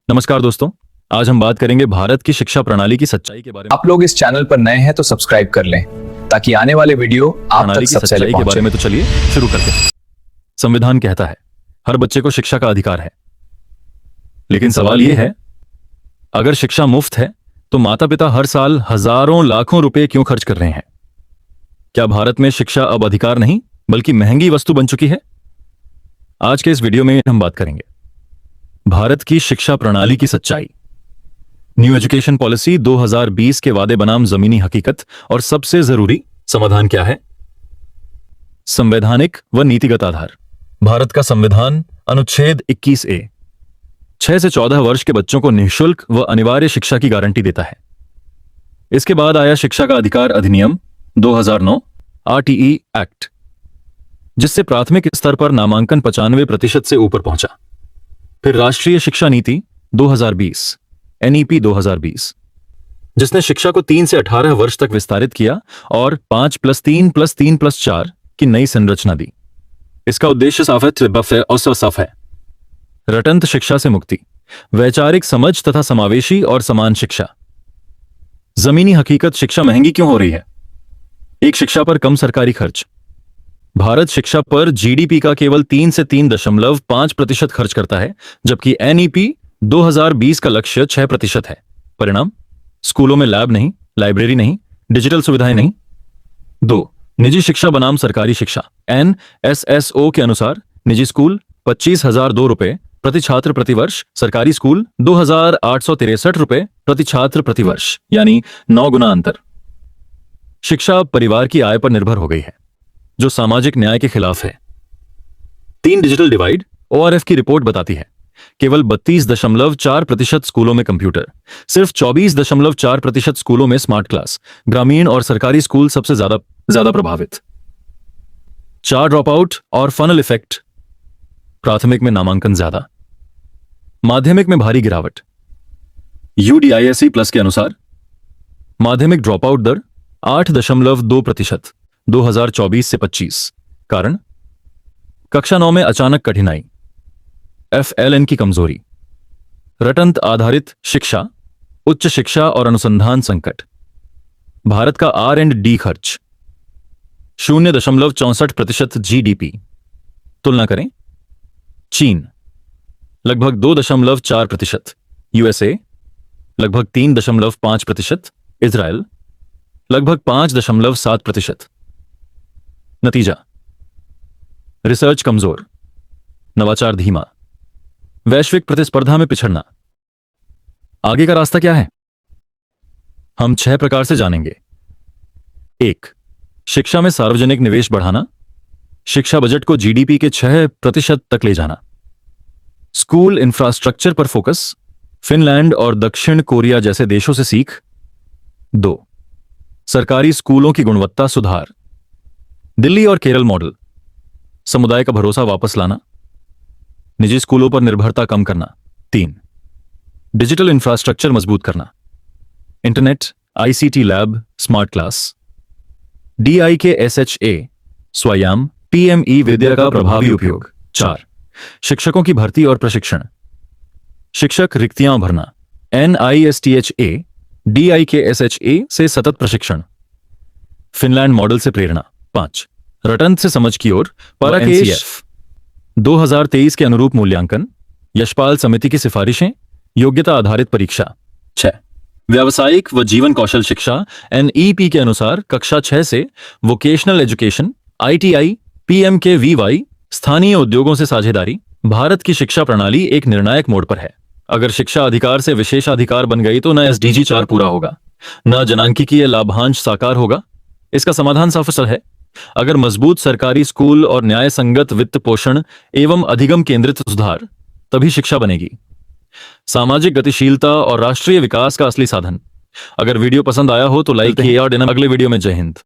नमस्कार दोस्तों, आज हम बात करेंगे भारत की शिक्षा प्रणाली की सच्चाई के बारे में। आप लोग इस चैनल पर नए हैं तो सब्सक्राइब कर लें ताकि आने वाले वीडियो आप प्रणाली तक की सबसे सच्चाई पहले के बारे पहुंचे। में तो चलिए शुरू करते हैं। संविधान कहता है हर बच्चे को शिक्षा का अधिकार है, लेकिन सवाल यह है, अगर शिक्षा मुफ्त है तो माता पिता हर साल हजारों लाखों रुपए क्यों खर्च कर रहे हैं? क्या भारत में शिक्षा अब अधिकार नहीं बल्कि महंगी वस्तु बन चुकी है? आज के इस वीडियो में हम बात करेंगे भारत की शिक्षा प्रणाली की सच्चाई, न्यू एजुकेशन पॉलिसी 2020 के वादे बनाम जमीनी हकीकत और सबसे जरूरी समाधान क्या है। संवैधानिक व नीतिगत आधार। भारत का संविधान अनुच्छेद 21A 6 से 14 वर्ष के बच्चों को निःशुल्क व अनिवार्य शिक्षा की गारंटी देता है। इसके बाद आया शिक्षा का अधिकार अधिनियम 2009 RTE एक्ट, जिससे प्राथमिक स्तर पर नामांकन 95% से ऊपर पहुंचा। फिर राष्ट्रीय शिक्षा नीति 2020 NEP 2020, जिसने शिक्षा को 3 से 18 वर्ष तक विस्तारित किया और 5+3+3+4 की नई संरचना दी। इसका उद्देश्य साफ है और साफ है, रटंत शिक्षा से मुक्ति, वैचारिक समझ तथा समावेशी और समान शिक्षा। जमीनी हकीकत। शिक्षा महंगी क्यों हो रही है? एक शिक्षा पर कम सरकारी खर्च। भारत शिक्षा पर GDP का केवल 3 से 3.5% खर्च करता है, जबकि NEP 2020 का लक्ष्य 6% है। परिणाम, स्कूलों में लैब नहीं, लाइब्रेरी नहीं, डिजिटल सुविधाएं नहीं। 2. निजी शिक्षा बनाम सरकारी शिक्षा। NSSO के अनुसार निजी स्कूल 25,002 रुपए प्रति छात्र प्रति वर्ष, सरकारी स्कूल 2,863 रुपए प्रति छात्र प्रति वर्ष, यानी 9 गुना अंतर। शिक्षा परिवार की आय पर निर्भर हो गई है, जो सामाजिक न्याय के खिलाफ है। 3. Digital divide. ORF की रिपोर्ट बताती है केवल 32.4% स्कूलों में कंप्यूटर, सिर्फ 24.4% स्कूलों में स्मार्ट क्लास। ग्रामीण और सरकारी स्कूल सबसे ज्यादा प्रभावित। 4. ड्रॉप आउट और फनल इफेक्ट। प्राथमिक में नामांकन ज्यादा, माध्यमिक में भारी गिरावट। UDISE प्लस के अनुसार माध्यमिक ड्रॉप आउट दर 8.2% 2024 से 25। कारण, कक्षा 9 में अचानक कठिनाई, FLN की कमजोरी, रटंत आधारित शिक्षा, उच्च शिक्षा और अनुसंधान संकट। भारत का R&D खर्च 0.64% GDP। तुलना करें, चीन लगभग 2.4%, USA लगभग 3.5%, इजराइल लगभग 5.7%। नतीजा, रिसर्च कमजोर, नवाचार धीमा, वैश्विक प्रतिस्पर्धा में पिछड़ना। आगे का रास्ता क्या है? हम 6 प्रकार से जानेंगे। 1. शिक्षा में सार्वजनिक निवेश बढ़ाना, शिक्षा बजट को GDP के 6% तक ले जाना। स्कूल इंफ्रास्ट्रक्चर पर फोकस, फिनलैंड और दक्षिण कोरिया जैसे देशों से सीख। 2. सरकारी स्कूलों की गुणवत्ता सुधार, दिल्ली और केरल मॉडल, समुदाय का भरोसा वापस लाना, निजी स्कूलों पर निर्भरता कम करना। 3. डिजिटल इंफ्रास्ट्रक्चर मजबूत करना, internet, ICT lab, smart class. DIKSHA स्वयं PME विद्या का प्रभावी उपयोग। 4. शिक्षकों की भर्ती और प्रशिक्षण, शिक्षक रिक्तियां भरना, NISTHA DIKSHA से सतत प्रशिक्षण, फिनलैंड मॉडल से प्रेरणा। 5. रटंत से समझ की ओर, NCF 2023 के अनुरूप मूल्यांकन, यशपाल समिति की सिफारिशें, योग्यता आधारित परीक्षा। 6. व्यावसायिक व जीवन कौशल शिक्षा, NEP के अनुसार कक्षा 6 से वोकेशनल एजुकेशन, ITI, PMKVY, स्थानीय उद्योगों से साझेदारी। भारत की शिक्षा प्रणाली एक निर्णायक मोड़ पर है। अगर शिक्षा अधिकार से विशेषाधिकार बन गई तो न SDG 4 पूरा होगा, न जनांकीय लाभांश साकार होगा। इसका समाधान साफ सरल है। अगर मजबूत सरकारी स्कूल और न्याय संगत वित्त पोषण एवं अधिगम केंद्रित सुधार, तभी शिक्षा बनेगी सामाजिक गतिशीलता और राष्ट्रीय विकास का असली साधन। अगर वीडियो पसंद आया हो तो लाइक कीजिए और अगले वीडियो में। जय हिंद।